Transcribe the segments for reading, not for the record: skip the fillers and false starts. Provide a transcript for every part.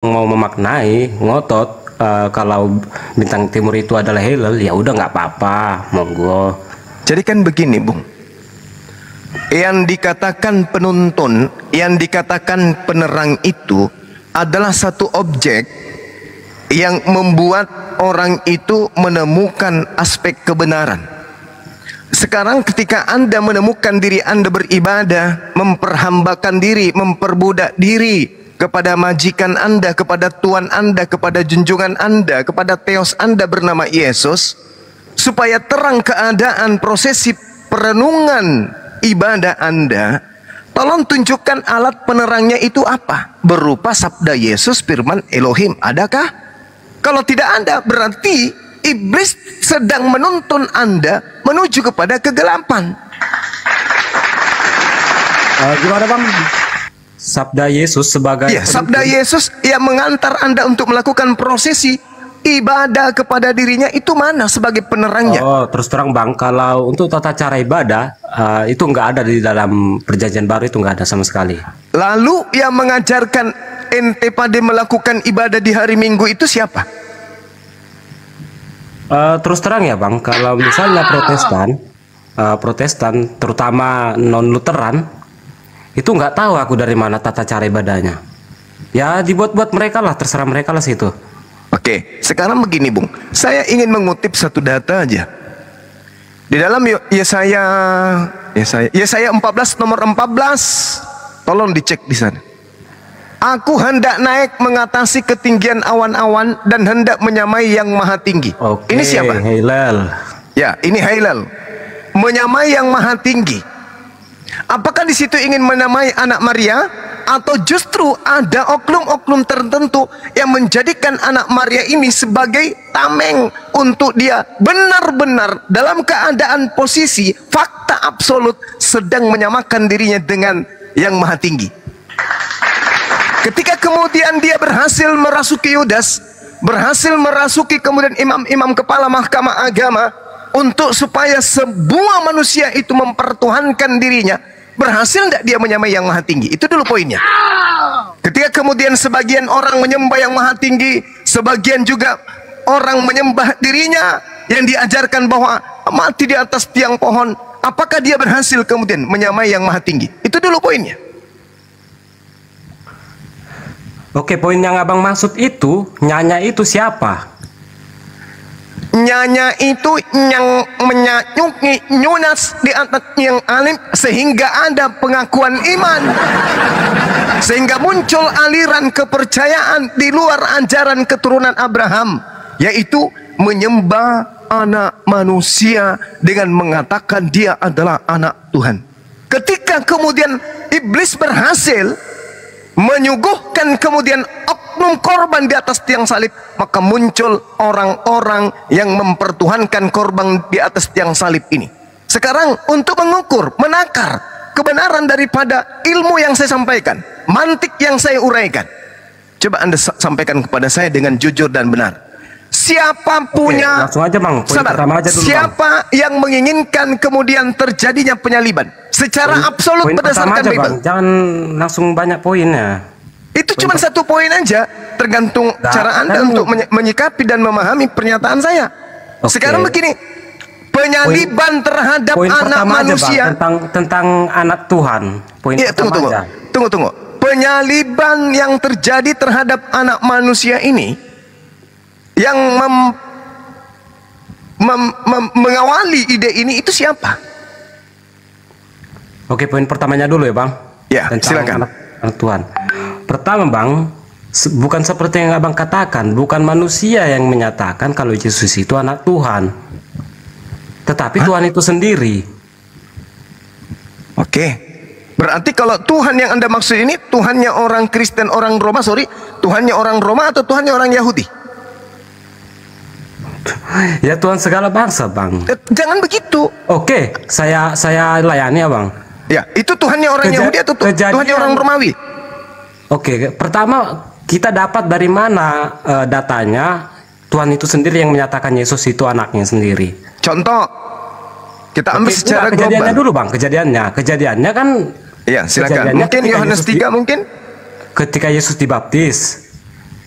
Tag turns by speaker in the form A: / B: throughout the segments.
A: mau memaknai ngotot kalau bintang timur itu adalah Hillel, ya udah nggak apa-apa, monggo.
B: Jadi kan begini, Bung. Yang dikatakan penuntun, yang dikatakan penerang itu adalah satu objek yang membuat orang itu menemukan aspek kebenaran. Sekarang ketika Anda menemukan diri Anda beribadah, memperhambakan diri, memperbudak diri kepada majikan Anda, kepada Tuhan Anda, kepada junjungan Anda, kepada Theos Anda bernama Yesus, supaya terang keadaan prosesi perenungan ibadah Anda, tolong tunjukkan alat penerangnya itu apa? Berupa sabda Yesus, firman Elohim. Adakah? Kalau tidak ada, berarti iblis sedang menuntun Anda menuju kepada kegelapan.
A: Gimana Bang? Sabda Yesus sebagai
B: sabda Yesus yang mengantar Anda untuk melakukan prosesi ibadah kepada dirinya itu mana sebagai penerangnya?
A: Oh, terus terang Bang, kalau untuk tata cara ibadah itu nggak ada di dalam Perjanjian Baru, itu nggak ada sama sekali.
B: Lalu yang mengajarkan ente pada melakukan ibadah di hari Minggu itu siapa?
A: Terus terang ya Bang, kalau misalnya Protestan terutama non Lutheran itu nggak tahu aku dari mana tata cara ibadahnya. Ya dibuat-buat mereka lah, terserah mereka lah situ.
B: Oke, sekarang begini Bung, saya ingin mengutip satu data aja. Di dalam Yesaya 14 nomor 14, tolong dicek di sana. Aku hendak naik mengatasi ketinggian awan-awan dan hendak menyamai yang maha tinggi.
A: Oke,
B: ini siapa?
A: Hillel.
B: Ya, ini Hillel. Menyamai yang maha tinggi. Apakah di situ ingin menamai anak Maria, atau justru ada oknum-oknum tertentu yang menjadikan anak Maria ini sebagai tameng untuk dia benar-benar dalam keadaan posisi fakta absolut sedang menyamakan dirinya dengan yang maha tinggi? Ketika kemudian dia berhasil merasuki Yudas, berhasil merasuki kemudian imam-imam kepala mahkamah agama, untuk supaya sebuah manusia itu mempertuhankan dirinya, berhasil tidak dia menyamai yang maha tinggi? Itu dulu poinnya. Ketika kemudian sebagian orang menyembah yang maha tinggi, sebagian juga orang menyembah dirinya yang diajarkan bahwa mati di atas tiang pohon, apakah dia berhasil kemudian menyamai yang maha tinggi? Itu dulu poinnya.
A: Oke, poin yang abang maksud itu, nyanya itu siapa?
B: Nyanya itu yang menyanyuki Yudas di atas yang alim, sehingga ada pengakuan iman, sehingga muncul aliran kepercayaan di luar ajaran keturunan Abraham, yaitu menyembah anak manusia dengan mengatakan dia adalah anak Tuhan. Ketika kemudian iblis berhasil menyuguhkan kemudian oknum korban di atas tiang salib, maka muncul orang-orang yang mempertuhankan korban di atas tiang salib ini. Sekarang untuk mengukur, menakar kebenaran daripada ilmu yang saya sampaikan, mantik yang saya uraikan, coba Anda sampaikan kepada saya dengan jujur dan benar. Siapa punya,
A: langsung aja Bang,
B: siapa yang menginginkan kemudian terjadinya penyaliban secara absolut berdasarkan Bible?
A: Jangan langsung banyak poinnya.
B: Itu cuma satu poin aja, tergantung cara Anda untuk menyikapi dan memahami pernyataan saya. Sekarang begini, penyaliban terhadap anak manusia,
A: tentang anak Tuhan.
B: Tunggu. Penyaliban yang terjadi terhadap anak manusia ini, yang mengawali ide ini itu siapa?
A: Oke, poin pertamanya dulu ya Bang.
B: Ya, silakan.
A: Anak Tuhan. Pertama Bang, bukan seperti yang abang katakan, bukan manusia yang menyatakan kalau Yesus itu anak Tuhan, tetapi Tuhan itu sendiri.
B: Oke, berarti kalau Tuhan yang Anda maksud ini Tuhannya orang Kristen, orang Roma, Tuhannya orang Roma atau Tuhannya orang Yahudi?
A: Ya Tuhan segala bangsa Bang.
B: Jangan begitu.
A: Oke, saya layani ya Bang.
B: Ya, itu Tuhannya orang Yahudi atau Tuhannya orang Romawi?
A: Oke, pertama kita dapat dari mana datanya Tuhan itu sendiri yang menyatakan Yesus itu anaknya sendiri.
B: Contoh, kita ambil secara
A: kejadiannya
B: global.
A: dulu Bang, kejadiannya kan.
B: Iya, silakan. Mungkin Yohanes 3 mungkin.
A: Ketika Yesus dibaptis,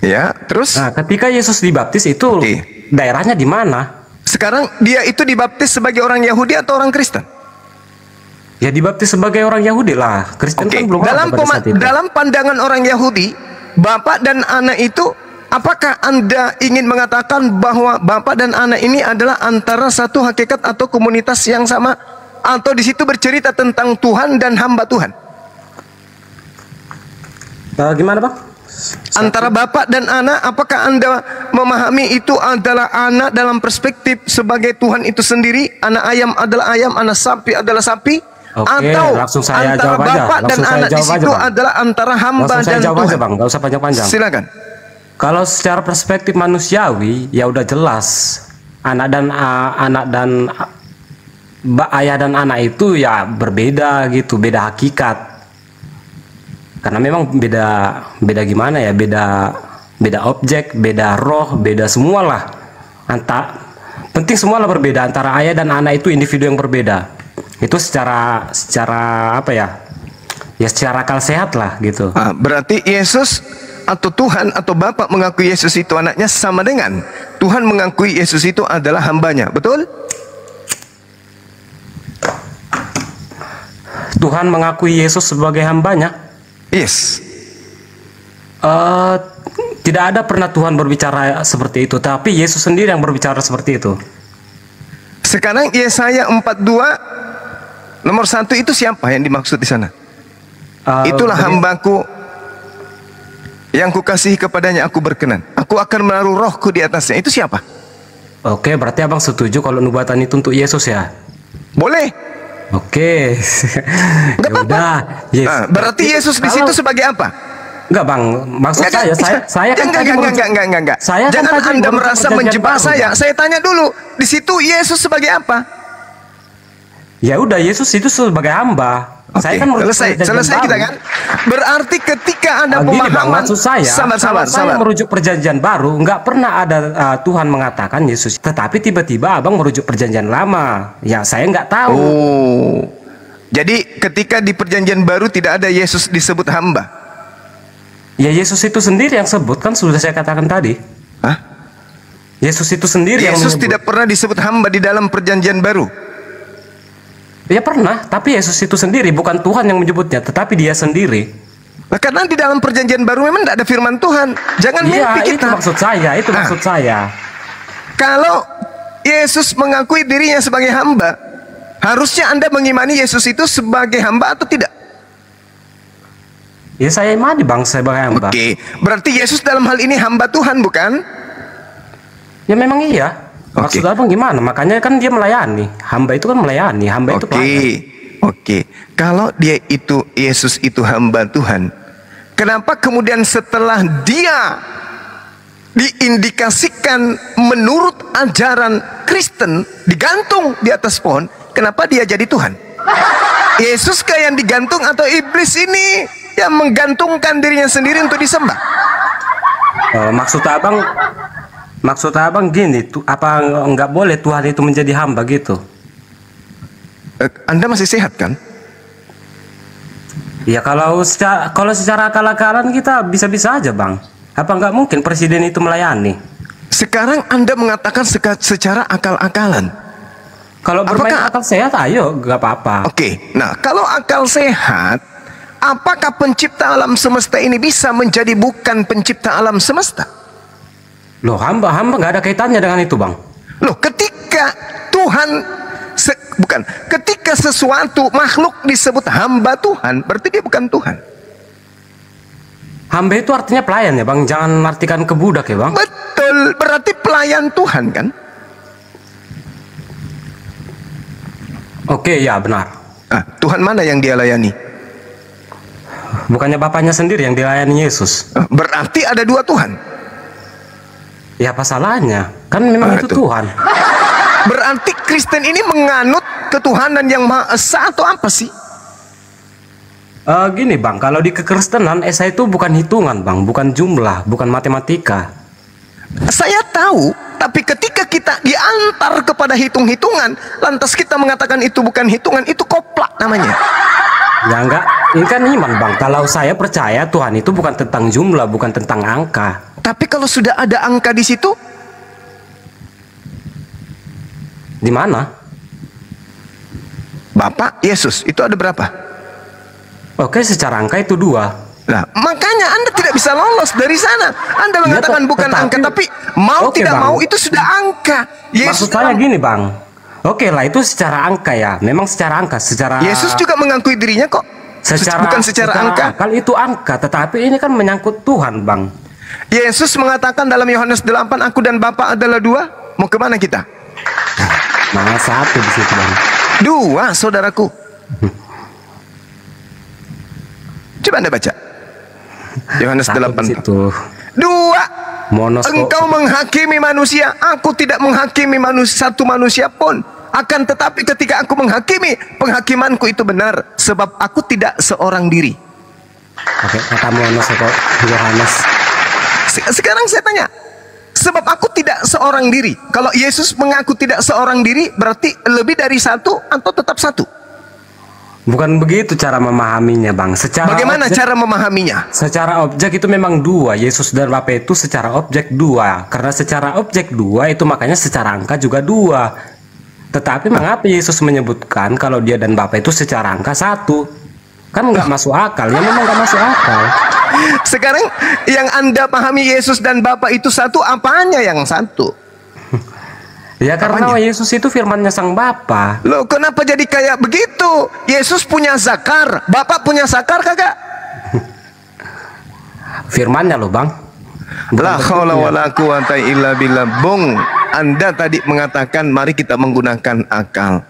B: Ya, terus?
A: Nah, ketika Yesus dibaptis itu
B: Oke.
A: daerahnya di mana?
B: Sekarang dia itu dibaptis sebagai orang Yahudi atau orang Kristen?
A: Ya dibaptis sebagai orang Yahudi lah. Kristen
B: Oke.
A: kan belum ada pada saat itu.
B: Dalam pandangan orang Yahudi, bapak dan anak itu, apakah Anda ingin mengatakan bahwa bapak dan anak ini adalah antara satu hakikat atau komunitas yang sama, atau di situ bercerita tentang Tuhan dan hamba Tuhan?
A: Gimana bang?
B: Antara bapak dan anak, apakah Anda memahami itu adalah anak dalam perspektif sebagai Tuhan itu sendiri, anak ayam adalah ayam, anak sapi adalah sapi?
A: Oke,
B: Atau
A: langsung saya
B: antara
A: jawab aja.
B: bapak dan
A: Langsung saya
B: anak di
A: jawab
B: situ
A: aja, Bang.
B: adalah antara hamba
A: Langsung saya
B: dan
A: jawab
B: Tuhan?
A: aja bang, gak usah panjang-panjang.
B: Silakan.
A: Kalau secara perspektif manusiawi, ya udah jelas anak dan ayah dan anak itu ya berbeda gitu, beda hakikat. Karena memang beda gimana ya, beda objek, beda roh, beda semualah. Penting semualah berbeda antara ayah dan anak itu individu yang berbeda. Itu secara apa ya? Ya secara akal sehat lah gitu.
B: Berarti Yesus atau Tuhan atau Bapa mengakui Yesus itu anaknya sama dengan Tuhan mengakui Yesus itu adalah hambanya, betul?
A: Tuhan mengakui Yesus sebagai hambanya.
B: Yes.
A: Tidak ada pernah Tuhan berbicara seperti itu, tapi Yesus sendiri yang berbicara seperti itu.
B: Sekarang Yesaya 42 nomor 1 itu siapa yang dimaksud di sana? Itulah hambaku yang kukasihi, kepadanya aku berkenan. Aku akan menaruh rohku di atasnya. Itu siapa?
A: Oke, berarti abang setuju kalau nubuatan itu untuk Yesus ya?
B: Boleh.
A: Oke.
B: Enggak apa-apa.
A: Yes.
B: Berarti Yesus di situ sebagai apa?
A: Enggak bang, maksud saya kan
B: enggak.
A: Saya
B: jangan
A: kan
B: Anda merasa menjebak saya. Saya tanya dulu, di situ Yesus sebagai apa?
A: Ya udah, Yesus itu sebagai hamba.
B: Oke,
A: Saya kan
B: selesai kita kan. Berarti ketika ada
A: gini,
B: pemahaman,
A: bang, maksud saya,
B: sabar.
A: merujuk perjanjian baru, nggak pernah ada Tuhan mengatakan Yesus. Tetapi tiba-tiba abang merujuk perjanjian lama. Ya saya nggak tahu.
B: Oh, jadi ketika di perjanjian baru tidak ada Yesus disebut hamba.
A: Ya Yesus itu sendiri yang sebut, kan sudah saya katakan tadi.
B: Hah?
A: Yesus itu sendiri yang
B: Yesus
A: menyebut.
B: tidak pernah disebut hamba di dalam perjanjian baru.
A: Ya pernah, tapi Yesus itu sendiri, bukan Tuhan yang menyebutnya, tetapi dia sendiri.
B: Nah, karena di dalam perjanjian baru memang tidak ada firman Tuhan. Jangan
A: Iya,
B: mimpi
A: itu
B: kita.
A: maksud saya,
B: Kalau Yesus mengakui dirinya sebagai hamba, harusnya Anda mengimani Yesus itu sebagai hamba atau tidak?
A: Ya saya imani bang, sebagai hamba.
B: Oke, berarti Yesus dalam hal ini hamba Tuhan, bukan?
A: Ya memang iya. Maksud abang gimana? Makanya kan dia melayani. Hamba itu kan melayani. Hamba itu pelayan.
B: Oke. Kalau dia itu, Yesus itu hamba Tuhan, kenapa kemudian setelah dia diindikasikan menurut ajaran Kristen digantung di atas pohon, kenapa dia jadi Tuhan? Yesus kayak yang digantung atau iblis ini yang menggantungkan dirinya sendiri untuk disembah?
A: Maksud abang gini, apa nggak boleh Tuhan itu menjadi hamba gitu?
B: Anda masih sehat kan?
A: Ya kalau secara akal-akalan kita bisa-bisa aja bang. Apa nggak mungkin presiden itu melayani?
B: Sekarang Anda mengatakan secara akal-akalan.
A: Kalau bermain akal sehat, ayo nggak apa-apa.
B: Oke, nah kalau akal sehat, apakah pencipta alam semesta ini bisa menjadi bukan pencipta alam semesta?
A: Loh, hamba nggak ada kaitannya dengan itu bang.
B: Loh, ketika Tuhan ketika sesuatu makhluk disebut hamba Tuhan, berarti dia bukan Tuhan.
A: Hamba itu artinya pelayan ya bang, jangan artikan kebudak ya bang.
B: Betul, berarti pelayan Tuhan kan?
A: Oke, ya benar.
B: Tuhan mana yang dia layani?
A: Bukannya bapaknya sendiri yang dilayani Yesus?
B: Berarti ada dua Tuhan.
A: Ya apa salahnya? Kan memang itu Tuhan.
B: Berarti Kristen ini menganut ketuhanan yang Maha Esa atau apa sih?
A: Gini bang, kalau di kekristenan Esa itu bukan hitungan bang, bukan jumlah, bukan matematika.
B: Saya tahu, tapi ketika kita diantar kepada hitung-hitungan, lantas kita mengatakan itu bukan hitungan, itu koplak namanya.
A: Ya enggak, ini kan iman bang. Kalau saya percaya Tuhan itu bukan tentang jumlah, bukan tentang angka.
B: Tapi kalau sudah ada angka di situ,
A: Di mana?
B: Bapa, Yesus, itu ada berapa?
A: Oke, secara angka itu 2.
B: Nah, makanya Anda tidak bisa lolos dari sana. Anda mengatakan bukan angka, tapi mau
A: Oke,
B: tidak
A: Bang.
B: mau itu sudah angka.
A: Maksud saya gini, Bang. Oke lah, itu secara angka ya. Memang secara angka, secara
B: Yesus juga mengakui dirinya kok. Bukan secara angka.
A: akal itu angka, tetapi ini kan menyangkut Tuhan, Bang.
B: Yesus mengatakan dalam Yohanes 8, aku dan Bapa adalah 2. Mau kemana kita?
A: Nah, 1 di situ, Bang.
B: 2, saudaraku. Coba Anda baca. Yohanes
A: 1
B: 8.
A: di situ.
B: 2.
A: Monos kok.
B: Engkau menghakimi manusia, aku tidak menghakimi satu manusia pun. Akan tetapi ketika aku menghakimi, penghakimanku itu benar, sebab aku tidak seorang diri.
A: Oke, kata monos kok Yohanes.
B: Sekarang saya tanya, sebab aku tidak seorang diri. Kalau Yesus mengaku tidak seorang diri, berarti lebih dari 1 atau tetap 1?
A: Bukan begitu cara memahaminya, Bang.
B: Bagaimana cara memahaminya?
A: Secara objek itu memang 2. Yesus dan Bapa itu secara objek 2. Karena secara objek 2 itu makanya secara angka juga 2. Tetapi mengapa Yesus menyebutkan kalau dia dan Bapa itu secara angka 1? Kan nggak masuk akal. Ya memang nggak masuk akal.
B: Sekarang yang Anda pahami Yesus dan Bapa itu 1, apanya yang 1?
A: Ya karena
B: Apanya?
A: Yesus itu firmannya Sang Bapa.
B: Loh, kenapa jadi kayak begitu? Yesus punya zakar, Bapak punya zakar kagak?
A: Firmannya loh, Bang.
B: La haula wala quwata illa billah. Bung, Anda tadi mengatakan mari kita menggunakan akal.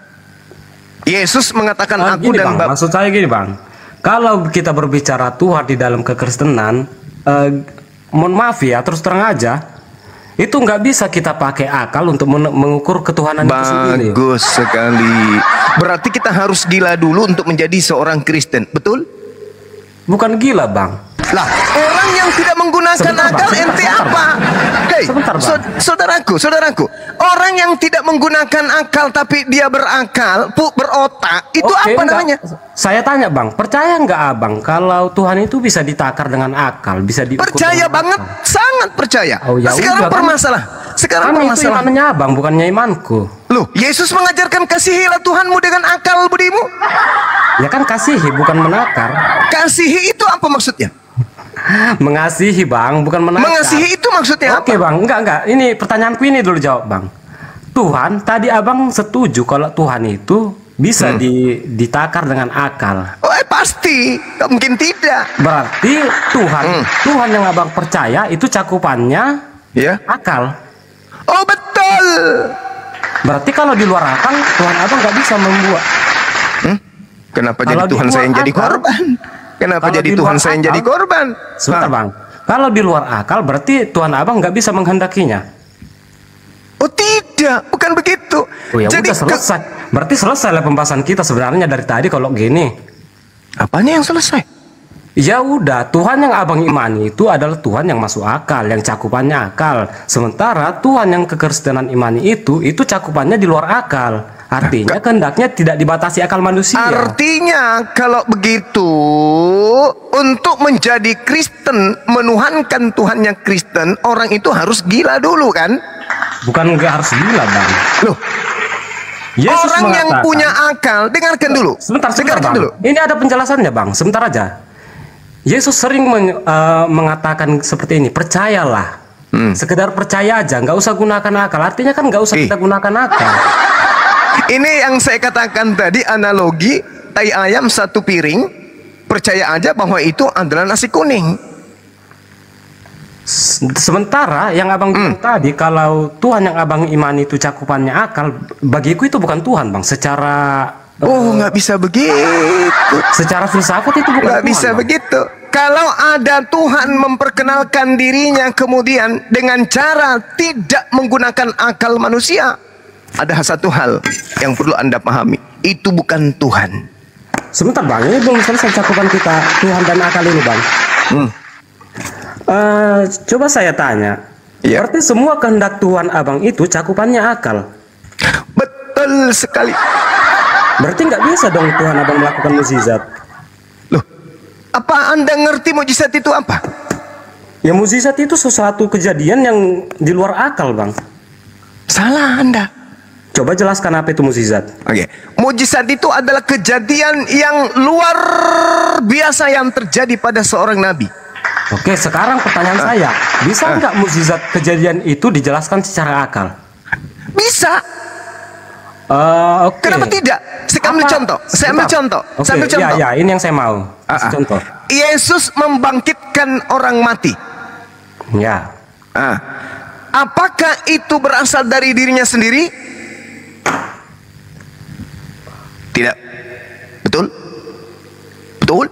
B: Yesus mengatakan aku
A: Gini,
B: dan
A: Bang,
B: Bapa.
A: maksud saya gini, Bang. Kalau kita berbicara Tuhan di dalam kekristenan, mohon maaf ya, terus terang aja, itu nggak bisa kita pakai akal untuk mengukur ketuhanan itu sendiri.
B: Bagus sekali. Berarti kita harus gila dulu untuk menjadi seorang Kristen, betul?
A: Bukan gila, Bang.
B: Lah, orang yang tidak menggunakan
A: Sebentar, Bang,
B: akal
A: sebentar,
B: ente
A: sebentar,
B: apa?
A: Bang.
B: Hei,
A: Sebentar, Bang.
B: saudaraku, orang yang tidak menggunakan akal tapi dia berakal, berotak, itu
A: Oke,
B: apa
A: enggak.
B: namanya?
A: Saya tanya, Bang, percaya nggak Abang kalau Tuhan itu bisa ditakar dengan akal, bisa diukur
B: Percaya
A: dengan
B: banget,
A: akal?
B: sangat percaya.
A: Oh, ya
B: Sekarang
A: udah, kan.
B: permasalah. Sekarang
A: Kan itu
B: permasalah.
A: imannya Abang, bukannya imanku.
B: Loh, Yesus mengajarkan kasihilah Tuhanmu dengan akal budimu.
A: Ya kan kasihi, bukan menakar.
B: Kasihi itu apa maksudnya?
A: Mengasihi, Bang, bukan menakar.
B: Mengasihi itu maksudnya
A: Oke,
B: apa?
A: Bang, enggak. Ini pertanyaanku ini dulu jawab, Bang. Tuhan, tadi Abang setuju kalau Tuhan itu bisa ditakar dengan akal.
B: Oh, pasti. Tak mungkin tidak.
A: Berarti Tuhan yang Abang percaya itu cakupannya
B: Ya.
A: akal.
B: Oh, betul.
A: Berarti kalau di luar akal, Tuhan Abang nggak bisa membuat.
B: Kenapa
A: Kalau
B: jadi
A: di
B: Tuhan
A: luar
B: saya yang jadi
A: akal.
B: korban? Kenapa
A: Kalau
B: jadi
A: di
B: Tuhan
A: luar
B: saya yang
A: akal.
B: jadi korban?
A: Sebentar,
B: Hah?
A: Bang. Kalau di luar akal, berarti Tuhan Abang nggak bisa menghendakinya.
B: Oh, tidak, bukan begitu.
A: Oh ya
B: Jadi
A: udah selesai. Berarti selesai lah pembahasan kita sebenarnya dari tadi kalau gini.
B: apanya yang selesai?
A: Ya udah, Tuhan yang Abang imani itu adalah Tuhan yang masuk akal, yang cakupannya akal. Sementara Tuhan yang kekristenan imani itu cakupannya di luar akal. Artinya kehendaknya tidak dibatasi akal manusia.
B: Artinya kalau begitu, untuk menjadi Kristen, menuhankan Tuhannya Kristen, orang itu harus gila dulu kan?
A: Bukan nggak harus gila, Bang.
B: Loh,
A: Yesus
B: orang yang
A: mengatakan-
B: punya akal, dengarkan dulu.
A: Sebentar,
B: dengarkan
A: Bang.
B: dulu.
A: Ini ada penjelasannya, Bang. Sebentar aja. Yesus sering mengatakan seperti ini, percayalah. Sekedar percaya aja, nggak usah gunakan akal. Artinya kan nggak usah kita gunakan akal.
B: Ini yang saya katakan tadi, analogi tai ayam satu piring, percaya aja bahwa itu adalah nasi kuning.
A: Sementara yang Abang bilang tadi, kalau Tuhan yang Abang imani itu cakupannya akal, bagiku itu bukan Tuhan, Bang. Secara
B: Nggak bisa begitu.
A: secara filsafat itu bukan
B: Nggak
A: Tuhan,
B: bisa
A: Bang.
B: begitu. Kalau ada Tuhan memperkenalkan dirinya kemudian dengan cara tidak menggunakan akal manusia, ada satu hal yang perlu Anda pahami. Itu bukan Tuhan.
A: Sebentar, Bang, ini belum selesai cakupan kita Tuhan dan akal ini, Bang. Coba saya tanya,
B: Iya.
A: berarti semua kehendak Tuhan Abang itu cakupannya akal.
B: Betul sekali.
A: Berarti nggak bisa dong Tuhan Abang melakukan mukjizat.
B: Loh, apa Anda ngerti mujizat itu apa?
A: Ya mukjizat itu sesuatu kejadian yang di luar akal, Bang.
B: Salah Anda.
A: Coba jelaskan apa itu mukjizat.
B: Oke, mukjizat itu adalah kejadian yang luar biasa yang terjadi pada seorang nabi.
A: Oke, sekarang pertanyaan saya, bisa nggak mukjizat kejadian itu dijelaskan secara akal?
B: Bisa.
A: Oke.
B: Kenapa tidak? Saya ambil contoh. Saya ambil contoh.
A: Oke,
B: Saya ambil contoh.
A: ya, ini yang saya mau. Kasih contoh.
B: Yesus membangkitkan orang mati.
A: Ya.
B: Apakah itu berasal dari dirinya sendiri? Tidak. Betul? Betul?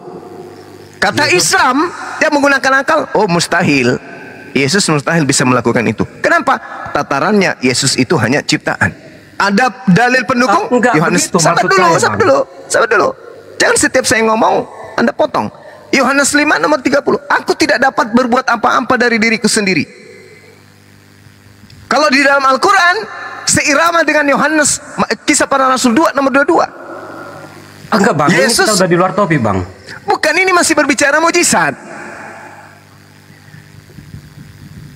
B: Kata Islam yang menggunakan akal, oh mustahil. Yesus mustahil bisa melakukan itu. Kenapa? Tatarannya Yesus itu hanya ciptaan. Ada dalil pendukung? Yohanes, sabar dulu. Jangan setiap saya ngomong Anda potong. Yohanes 5 nomor 30. Aku tidak dapat berbuat apa-apa dari diriku sendiri. Kalau di dalam Al-Quran seirama dengan Yohanes Kisah Para Rasul 2 nomor 22.
A: Enggak, Bang,
B: Yesus,
A: ini kita udah di luar topik, Bang.
B: Bukan, ini masih berbicara mujizat.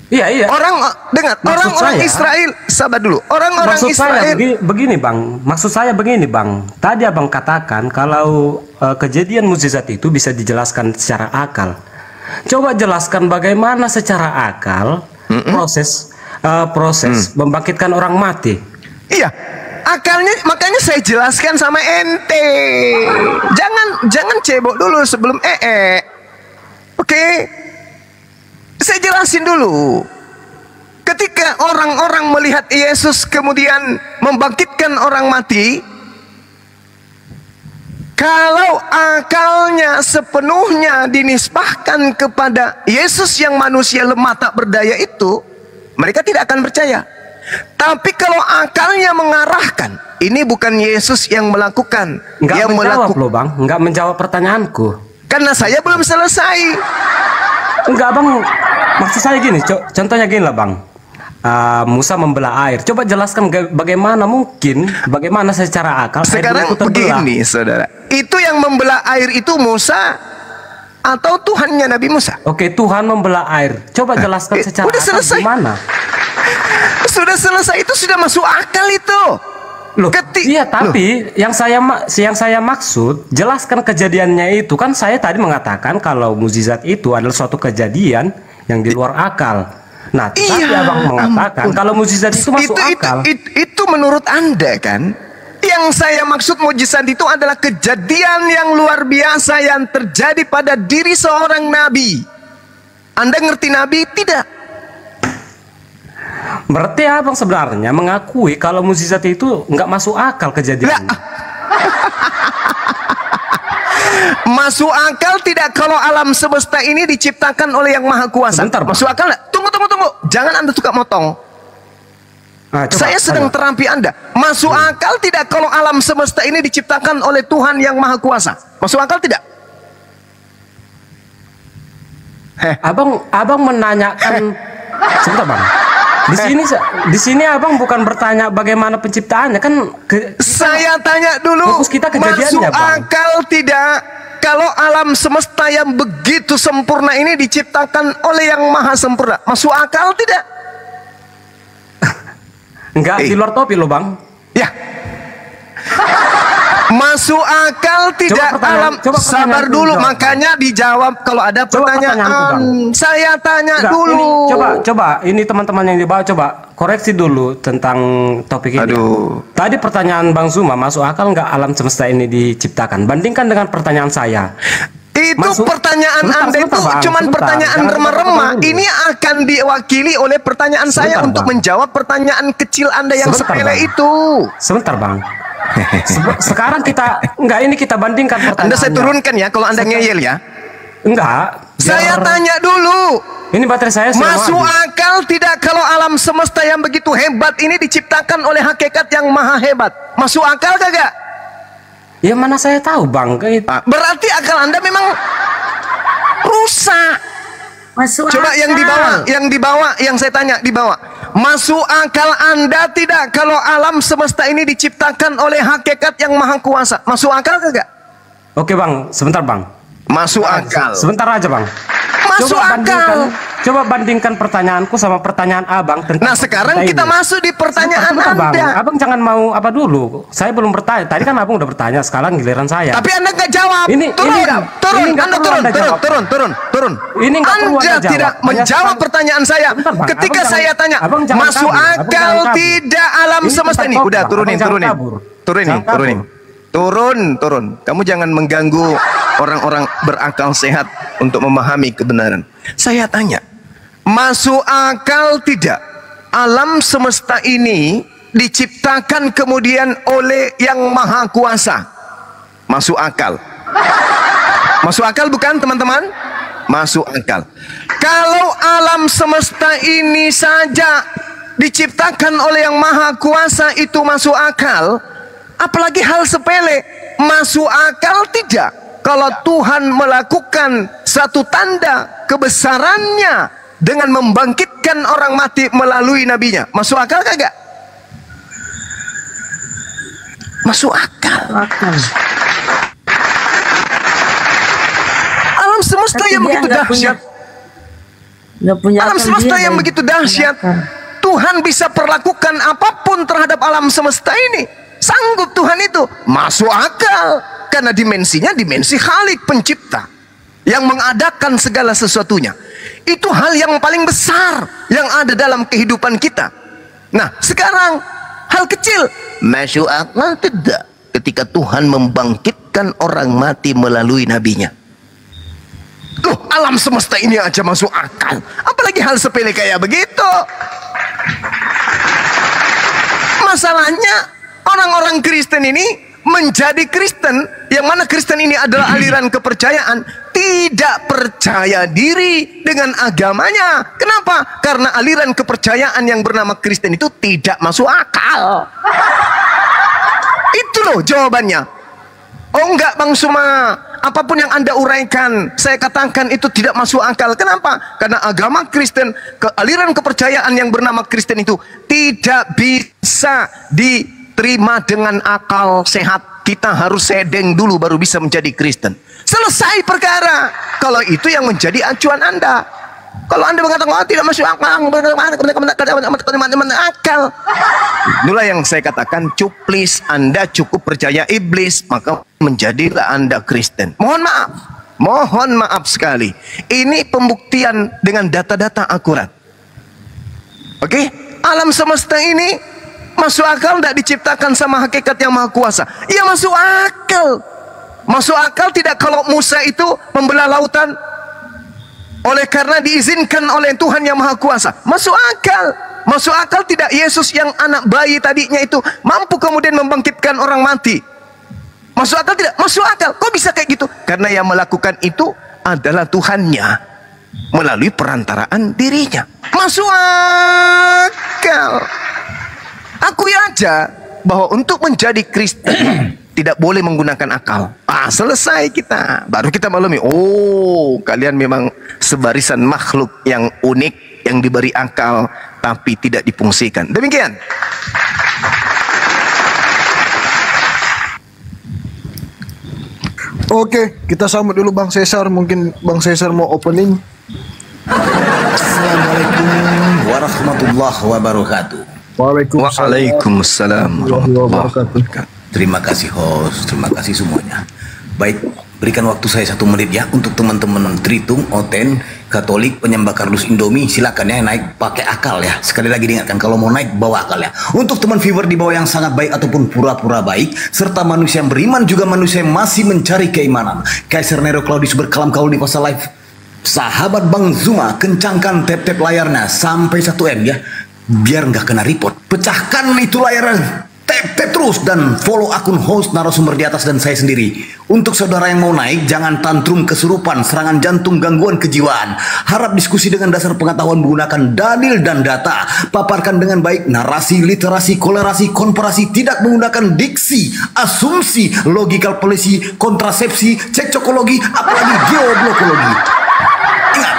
A: Iya.
B: Orang-orang Israel, sabar dulu. Orang-orang Israel.
A: Begini, Bang. Maksud saya begini, Bang. Tadi Abang katakan kalau kejadian mukjizat itu bisa dijelaskan secara akal. Coba jelaskan bagaimana secara akal proses membangkitkan orang mati.
B: Iya, akalnya makanya saya jelaskan sama ente. Jangan cebok dulu sebelum Oke. Saya jelasin dulu. Ketika orang-orang melihat Yesus kemudian membangkitkan orang mati, kalau akalnya sepenuhnya dinisbahkan kepada Yesus yang manusia lemah tak berdaya itu, mereka tidak akan percaya. Tapi kalau akalnya mengarahkan, ini bukan Yesus yang melakukan.
A: Enggak menjawab loh, Bang. Enggak menjawab pertanyaanku.
B: Karena saya belum selesai.
A: Enggak, Bang. Maksud saya gini, contohnya gini lah, Bang. Musa membelah air. Coba jelaskan bagaimana secara akal
B: sekarang begini, saudara. Itu yang membelah air itu Musa atau Tuhannya Nabi Musa?
A: Oke, Tuhan membelah air. Coba jelaskan secara akal gimana?
B: Sudah selesai, itu sudah masuk akal itu.
A: Loh, iya, tapi yang saya maksud, jelaskan kejadiannya itu. Kan saya tadi mengatakan kalau mukjizat itu adalah suatu kejadian yang di luar akal. Nah, tapi Abang mengatakan kalau mukjizat itu masuk akal.
B: Itu menurut Anda kan? Yang saya maksud mukjizat itu adalah kejadian yang luar biasa yang terjadi pada diri seorang nabi. Anda ngerti nabi? Tidak.
A: Berarti Abang sebenarnya mengakui kalau mukjizat itu nggak masuk akal kejadiannya.
B: Masuk akal tidak kalau alam semesta ini diciptakan oleh Yang Maha Kuasa?
A: Sebentar,
B: masuk akal nggak? Tunggu. Jangan Anda suka motong. Saya sedang terampi Anda. Masuk akal tidak kalau alam semesta ini diciptakan oleh Tuhan Yang Maha Kuasa? Masuk akal tidak?
A: Abang menanyakan. Sebentar, Bang. Di sini Abang bukan bertanya bagaimana penciptaannya, kan
B: saya tanya dulu.
A: Fokus kita kejadiannya,
B: masuk akal tidak kalau alam semesta yang begitu sempurna ini diciptakan oleh Yang Maha Sempurna? Masuk akal tidak?
A: Enggak, di luar topik loh, Bang.
B: Ya. Masuk akal tidak sabar dulu, makanya dijawab kalau ada pertanyaan. Saya tanya dulu.
A: Ini teman-teman yang di bawah coba koreksi dulu tentang topik ini. Tadi pertanyaan Bang Zuma, masuk akal nggak alam semesta ini diciptakan? Bandingkan dengan pertanyaan saya.
B: Itu pertanyaan Anda itu cuma pertanyaan remah-remah. Ini akan diwakili oleh pertanyaan saya untuk menjawab pertanyaan kecil Anda yang sepele itu.
A: Sebentar, Bang. Sekarang kita bandingkan pertanyaannya.
B: Anda saya turunkan ya kalau Anda ngeyel ya.
A: Enggak.
B: Saya tanya dulu.
A: Ini baterai saya
B: masuk akal tidak kalau alam semesta yang begitu hebat ini diciptakan oleh hakikat yang maha hebat? Masuk akal kagak?
A: Ya mana saya tahu, Bang.
B: Berarti akal Anda memang rusak.
C: Masuk
B: Coba
C: akal.
B: yang di bawah, yang saya tanya di bawah. Masuk akal Anda tidak kalau alam semesta ini diciptakan oleh hakikat yang maha kuasa? Masuk akal kagak?
A: Oke, Bang, sebentar, Bang.
B: Masuk akal.
A: Sebentar aja Bang.
B: Masuk akal.
A: Coba bandingkan pertanyaanku sama pertanyaan Abang tentang.
B: Nah sekarang kita masuk di pertanyaan
A: Sebentar, Bang.
B: Anda.
A: Abang jangan mau apa dulu. Saya belum bertanya. Tadi kan Abang udah bertanya. Sekarang giliran saya.
B: Tapi Anda nggak jawab. Turun. Anda turun.
A: Ini nggak perlu
B: Anda
A: Anda
B: tidak
A: jawab.
B: menjawab pertanyaan saya.
A: Sebentar, Bang.
B: Ketika
A: Abang
B: saya tanya, masuk akal tidak alam semesta ini? Udah turunin. Turun. Kamu jangan mengganggu orang-orang berakal sehat untuk memahami kebenaran. Saya tanya, masuk akal tidak alam semesta ini diciptakan kemudian oleh yang maha kuasa? Masuk akal. Masuk akal bukan teman-teman? Masuk akal. Kalau alam semesta ini saja diciptakan oleh yang maha kuasa itu masuk akal, apalagi hal sepele, masuk akal tidak kalau Tuhan melakukan satu tanda kebesarannya dengan membangkitkan orang mati melalui nabinya? Masuk akal kagak? Masuk akal. Alam semesta yang begitu dahsyat. Alam semesta yang begitu dahsyat. Tuhan bisa perlakukan apapun terhadap alam semesta ini. Sanggup Tuhan itu. Masuk akal. Karena dimensinya dimensi Khalik, pencipta, yang mengadakan segala sesuatunya. Itu hal yang paling besar yang ada dalam kehidupan kita. Nah sekarang hal kecil, masuk akal tidak ketika Tuhan membangkitkan orang mati melalui nabinya? Loh, alam semesta ini aja masuk akal, apalagi hal sepele kayak begitu. Masalahnya orang-orang Kristen ini menjadi Kristen, yang mana Kristen ini adalah aliran kepercayaan, tidak percaya diri dengan agamanya. Kenapa? Karena aliran kepercayaan yang bernama Kristen itu tidak masuk akal. Itu loh jawabannya. Oh enggak Bang Suma, apapun yang Anda uraikan, saya katakan itu tidak masuk akal. Kenapa? Karena agama Kristen, aliran kepercayaan yang bernama Kristen itu tidak bisa diterima dengan akal sehat. Kita harus sedeng dulu baru bisa menjadi Kristen. Selesai perkara. Kalau itu yang menjadi acuan Anda. Kalau Anda mengatakan oh, tidak masuk akal, itulah yang saya katakan, cuplis, Anda cukup percaya iblis, maka menjadilah Anda Kristen. Mohon maaf sekali. Ini pembuktian dengan data-data akurat. Oke? Alam semesta ini masuk akal tidak diciptakan sama hakikat yang maha kuasa? Iya masuk akal. Masuk akal tidak kalau Musa itu membelah lautan oleh karena diizinkan oleh Tuhan yang maha kuasa? Masuk akal. Masuk akal tidak Yesus yang anak bayi tadinya itu mampu kemudian membangkitkan orang mati? Masuk akal tidak? Masuk akal. Kok bisa kayak gitu? Karena yang melakukan itu adalah Tuhannya melalui perantaraan dirinya. Masuk akal. Akui aja bahwa untuk menjadi Kristen tidak boleh menggunakan akal. Selesai kita. Baru kita maklumi, oh kalian memang sebarisan makhluk yang unik, yang diberi akal tapi tidak difungsikan. Demikian.
C: Oke, kita sambut dulu Bang Cesar. Mungkin Bang Cesar mau opening.
D: Assalamualaikum warahmatullahi wabarakatuh.
B: Waalaikumsalam warahmatullahi wabarakatuh.
D: Terima kasih host, terima kasih semuanya. Baik, berikan waktu saya 1 menit ya untuk teman-teman Tritung, Oten, Katolik, penyembah Kardus Indomie, silakan ya naik pakai akal ya. Sekali lagi diingatkan kalau mau naik bawa akal ya. Untuk teman viewer di bawah yang sangat baik ataupun pura-pura baik, serta manusia yang beriman juga manusia yang masih mencari keimanan. Kaiser Nero Claudius berkelam kaul di Pasal Live. Sahabat Bang Zuma, kencangkan tap-tap layarnya sampai 1M ya. Biar nggak kena report. Pecahkan itu layarnya. Tap terus dan follow akun host narasumber di atas dan saya sendiri. Untuk saudara yang mau naik, jangan tantrum kesurupan, serangan jantung, gangguan kejiwaan. Harap diskusi dengan dasar pengetahuan menggunakan dalil dan data. Paparkan dengan baik narasi, literasi, kolerasi, komparasi, tidak menggunakan diksi, asumsi, logikal polisi, kontrasepsi, cekcokologi, apalagi geoblokologi. Ingat,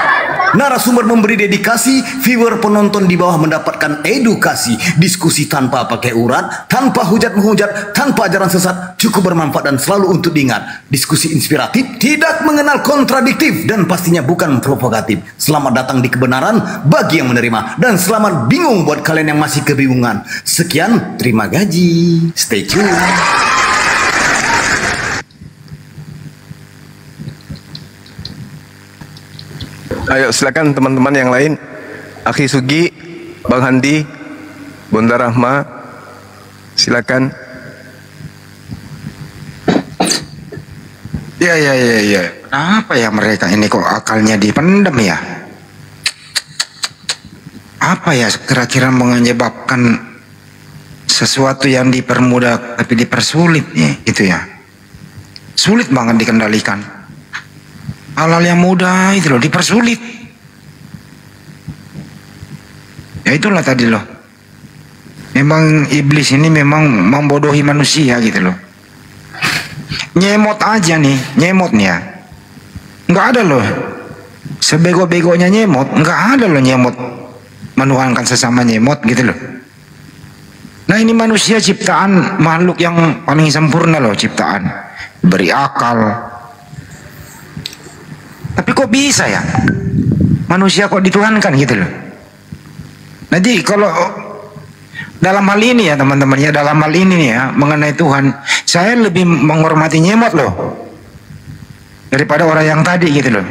D: narasumber memberi dedikasi, viewer penonton di bawah mendapatkan edukasi, diskusi tanpa pakai urat, tanpa hujat menghujat, tanpa ajaran sesat, cukup bermanfaat dan selalu untuk diingat. Diskusi inspiratif, tidak mengenal kontradiktif, dan pastinya bukan provokatif. Selamat datang di kebenaran bagi yang menerima, dan selamat bingung buat kalian yang masih kebingungan. Sekian, terima gaji. Stay tune.
B: Ayo silakan teman-teman yang lain. Akhi Sugi, Bang Handi, Bunda Rahma, silakan.
E: Ya. Apa ya mereka ini kok akalnya dipendam ya? Apa ya kira-kira menyebabkan sesuatu yang dipermudah tapi dipersulit ya, gitu ya? Sulit banget dikendalikan. Hal-hal yang mudah itu loh dipersulit. Ya itulah tadi loh. Memang iblis ini memang membodohi manusia gitu loh. Nyemot aja nih, nyemot nih ya. Nggak ada loh. Sebego-begonya nyemot, nggak ada loh nyemot. Menuhankan sesama nyemot gitu loh. Nah ini manusia ciptaan makhluk yang paling sempurna loh ciptaan. Beri akal. Tapi kok bisa ya manusia kok dituhankan gitu loh. Jadi kalau dalam hal ini ya teman-teman ya, dalam hal ini nih ya mengenai Tuhan, saya lebih menghormati nyemot loh daripada orang yang tadi gitu loh.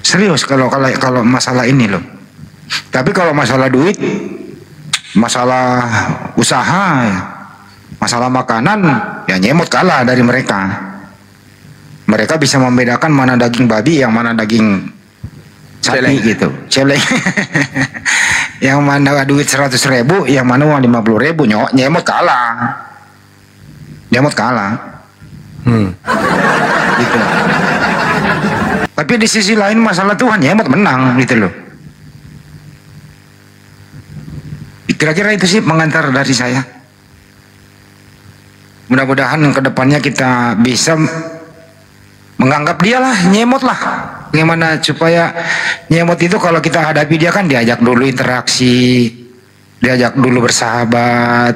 E: Serius kalau masalah ini loh. Tapi kalau masalah duit, masalah usaha, masalah makanan, ya nyemot kalah dari mereka. Mereka bisa membedakan mana daging babi, yang mana daging sapi gitu. Celeng. Yang mana duit 100.000, yang mana uang 50.000, nyemot kalah. Nyemot kalah. Gitu. Tapi di sisi lain masalah Tuhan nyemot menang gitu loh. Kira-kira itu sih pengantar dari saya. Mudah-mudahan kedepannya kita bisa menganggap dia lah, nyemot lah. Bagaimana supaya nyemot itu kalau kita hadapi dia kan diajak dulu interaksi, diajak dulu bersahabat,